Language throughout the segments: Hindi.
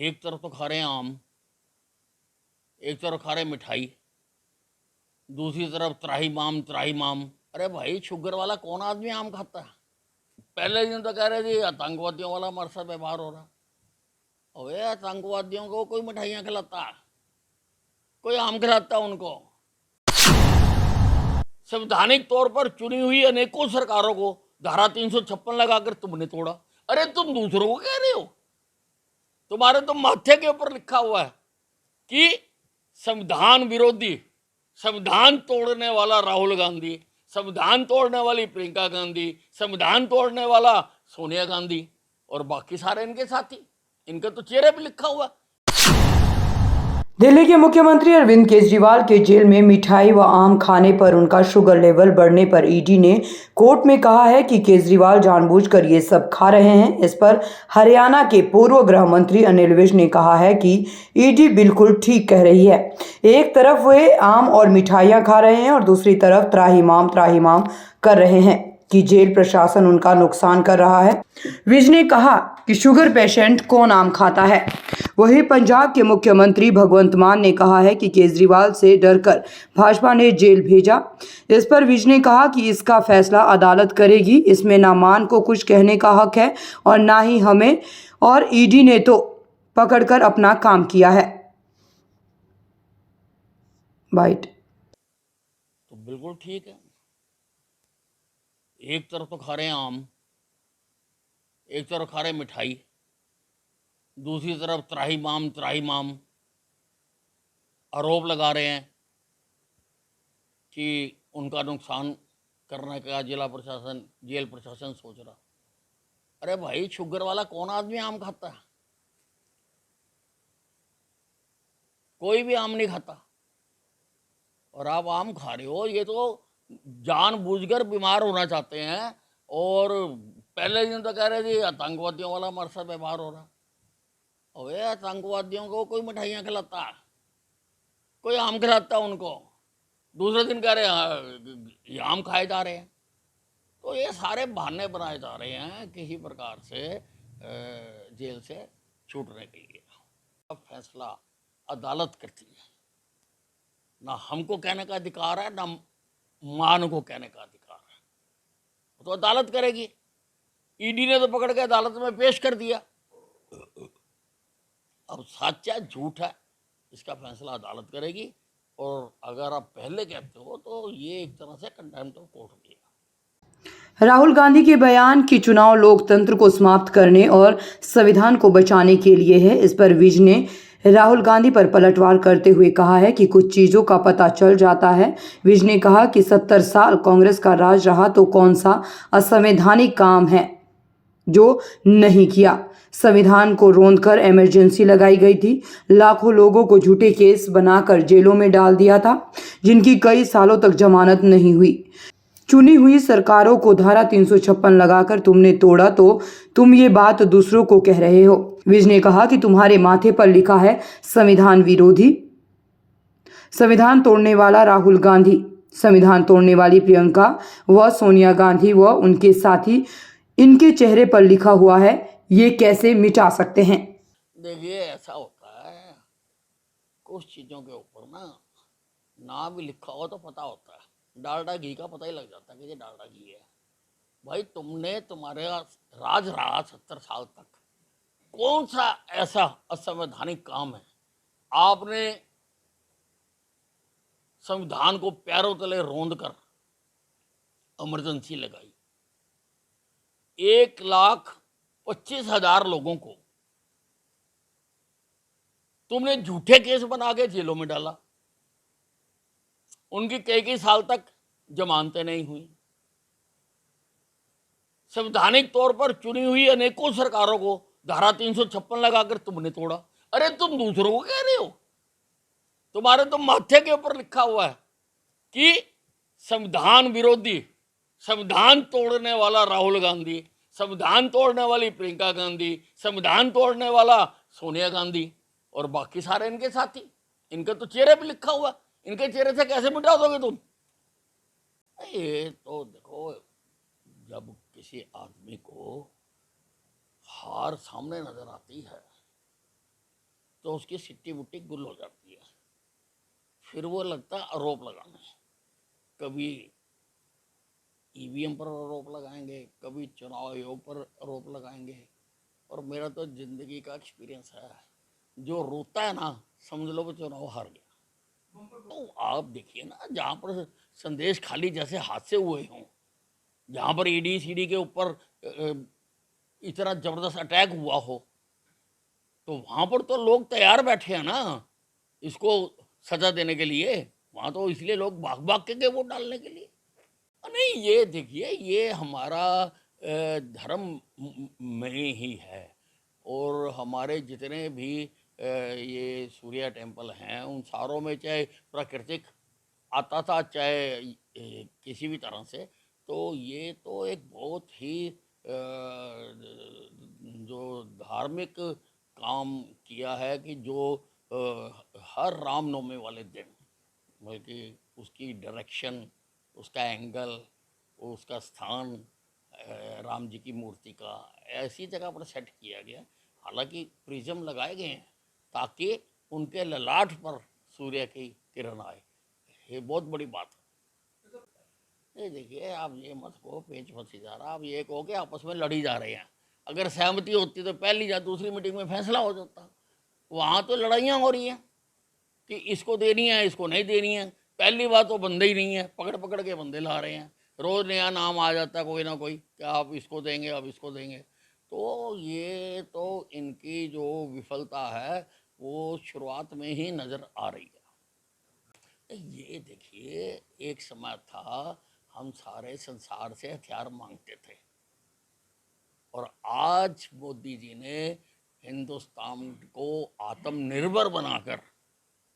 एक तरफ तो खा रहे हैं आम, एक तरफ खा रहे हैं मिठाई, दूसरी तरफ त्राहिमाम त्राहिमाम। अरे भाई, शुगर वाला कौन आदमी आम खाता है? पहले दिन तो कह रहे थे आतंकवादियों वाला हमारे साथ व्यवहार हो रहा। अबे, आतंकवादियों को कोई मिठाइयाँ खिलाता, कोई आम खिलाता उनको? संवैधानिक तौर पर चुनी हुई अनेकों सरकारों को धारा 356 लगाकर तुमने तोड़ा। अरे तुम दूसरों को कह रहे हो? तुम्हारे तो माथे के ऊपर लिखा हुआ है कि संविधान विरोधी, संविधान तोड़ने वाला राहुल गांधी, संविधान तोड़ने वाली प्रियंका गांधी, संविधान तोड़ने वाला सोनिया गांधी, और बाकी सारे इनके साथी, इनके तो चेहरे पे लिखा हुआ। दिल्ली के मुख्यमंत्री अरविंद केजरीवाल के जेल में मिठाई व आम खाने पर उनका शुगर लेवल बढ़ने पर ईडी ने कोर्ट में कहा है कि केजरीवाल जानबूझकर ये सब खा रहे हैं। इस पर हरियाणा के पूर्व गृह मंत्री अनिल विज ने कहा है कि ईडी बिल्कुल ठीक कह रही है। एक तरफ वे आम और मिठाइयाँ खा रहे हैं और दूसरी तरफ त्राहिमाम त्राहिमाम कर रहे हैं कि जेल प्रशासन उनका नुकसान कर रहा है। विज ने कहा कि शुगर पेशेंट कौन आम खाता है। वहीं पंजाब के मुख्यमंत्री भगवंत मान ने कहा है कि केजरीवाल से डरकर भाजपा ने जेल भेजा। इस पर विज ने कहा कि इसका फैसला अदालत करेगी, इसमें ना मान को कुछ कहने का हक है और ना ही हमें, और ईडी ने तो पकड़कर अपना काम किया है। बाइट। तो बिल्कुल ठीक है। एक तरफ तो खा रहे हैं आम, एक तरफ खा रहे हैं मिठाई, दूसरी तरफ त्राहिमाम त्राहिमाम आरोप लगा रहे हैं कि उनका नुकसान करने का जेल प्रशासन सोच रहा। अरे भाई, शुगर वाला कौन आदमी आम खाता है? कोई भी आम नहीं खाता, और आप आम खा रहे हो। ये तो जानबूझकर बीमार होना चाहते हैं। और पहले दिन तो कह रहे थे आतंकवादियों वाला हमारे साथ व्यवहार हो रहा। अबे, आतंकवादियों को कोई मिठाइयाँ खिलाता, कोई आम खिलाता उनको। दूसरे दिन कह रहे हैं ये आम खाए जा रहे हैं। तो ये सारे बहाने बनाए जा रहे हैं किसी प्रकार से जेल से छूटने के लिए। अब फैसला अदालत करती है। ना हमको कहने का अधिकार है, ना मान को कहने का अधिकार है। तो अदालत करेगी। ईडी ने तो पकड़ के अदालत में पेश कर दिया। अब सच है झूठ है, इसका फैसला अदालत करेगी। और अगर आप पहले कहते हो तो ये एक तरह से कंटेम्प्ट ऑफ कोर्ट होगी। राहुल गांधी के बयान कि चुनाव लोकतंत्र को समाप्त करने और संविधान को बचाने के लिए है। इस पर विज ने राहुल गांधी पर पलटवार करते हुए कहा है कि कुछ चीज़ों का पता चल जाता है। विज ने कहा कि 70 साल कांग्रेस का राज रहा तो कौन सा असंवैधानिक काम है जो नहीं किया। संविधान को रौंदकर इमरजेंसी लगाई गई थी। लाखों लोगों को झूठे केस बनाकर जेलों में डाल दिया था, जिनकी कई सालों तक जमानत नहीं हुई। चुनी हुई सरकारों को धारा 356 लगाकर तुमने तोड़ा, तो तुम ये बात दूसरों को कह रहे हो। विज ने कहा कि तुम्हारे माथे पर लिखा है संविधान विरोधी, संविधान तोड़ने वाला राहुल गांधी, संविधान तोड़ने वाली प्रियंका व सोनिया गांधी व उनके साथी, इनके चेहरे पर लिखा हुआ है। ये कैसे मिटा सकते हैं? देखिए, ऐसा होता है कुछ चीज़ों के ऊपर ना भी लिखा हो तो पता होता है। डालडा घी का पता ही लग जाता है कि ये डालडा घी है। भाई, तुम्हारे राज रहा 70 साल तक, कौन सा ऐसा असंवैधानिक काम है? आपने संविधान को पैरों तले रौंद कर इमरजेंसी लगाई। 1,25,000 लोगों को तुमने झूठे केस बना के जेलों में डाला। उनकी कई कई साल तक जमानतें नहीं हुई। संवैधानिक तौर पर चुनी हुई अनेकों सरकारों को धारा 356 लगाकर तुमने तोड़ा। अरे तुम दूसरों को कह रहे हो? तुम्हारे तो माथे के ऊपर लिखा हुआ है कि संविधान विरोधी, संविधान तोड़ने वाला राहुल गांधी, संविधान तोड़ने वाली प्रियंका गांधी, संविधान तोड़ने वाला सोनिया गांधी, और बाकी सारे इनके साथी, इनके तो चेहरे पे लिखा हुआ। इनके चेहरे से कैसे मिटा दोगे तुम? ये तो देखो, जब किसी आदमी को हार सामने नजर आती है तो उसकी सिट्टी बुट्टी गुल हो जाती है। फिर वो लगता है आरोप लगाने, कभी ईवीएम पर आरोप लगाएंगे, कभी चुनाव आयोग पर आरोप लगाएंगे। और मेरा तो जिंदगी का एक्सपीरियंस है, जो रोता है ना समझ लो वो चुनाव हार गया। तो आप देखिए ना, जहाँ पर संदेश खाली जैसे हादसे हुए हों, जहाँ पर ईडी सीडी के ऊपर इतना जबरदस्त अटैक हुआ हो, तो वहां पर तो लोग तैयार बैठे हैं ना इसको सजा देने के लिए। वहां तो इसलिए लोग भाग भाग के गए वोट डालने के लिए। नहीं, ये देखिए, ये हमारा धर्म में ही है। और हमारे जितने भी ये सूर्य टेम्पल हैं, उन सारों में चाहे प्राकृतिक आता था, चाहे किसी भी तरह से, तो ये तो एक बहुत ही जो धार्मिक काम किया है कि जो हर रामनवमी वाले दिन, बल्कि उसकी डायरेक्शन, उसका एंगल, उसका स्थान राम जी की मूर्ति का ऐसी जगह पर सेट किया गया। हालांकि प्रिज्म लगाए गए हैं ताकि उनके ललाट पर सूर्य की किरण आए। ये बहुत बड़ी बात है। ये देखिए, आप ये मत कहो पेच फंसी जा रहा, आप ये कहो कि आपस में लड़ी जा रहे हैं। अगर सहमति होती तो पहली या दूसरी मीटिंग में फैसला हो जाता। वहाँ तो लड़ाइयाँ हो रही हैं कि इसको देनी है, इसको नहीं देनी है। पहली बात तो बंदे ही नहीं है, पकड़ पकड़ के बंदे ला रहे हैं। रोज़ नया नाम आ जाता है कोई ना कोई कि आप इसको देंगे, आप इसको देंगे। तो ये तो इनकी जो विफलता है वो शुरुआत में ही नज़र आ रही है। ये देखिए, एक समय था हम सारे संसार से हथियार मांगते थे, और आज मोदी जी ने हिंदुस्तान को आत्मनिर्भर बनाकर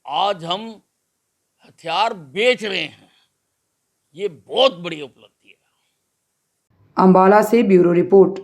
आज हम हथियार बेच रहे हैं। ये बहुत बड़ी उपलब्धि है। अंबाला से ब्यूरो रिपोर्ट।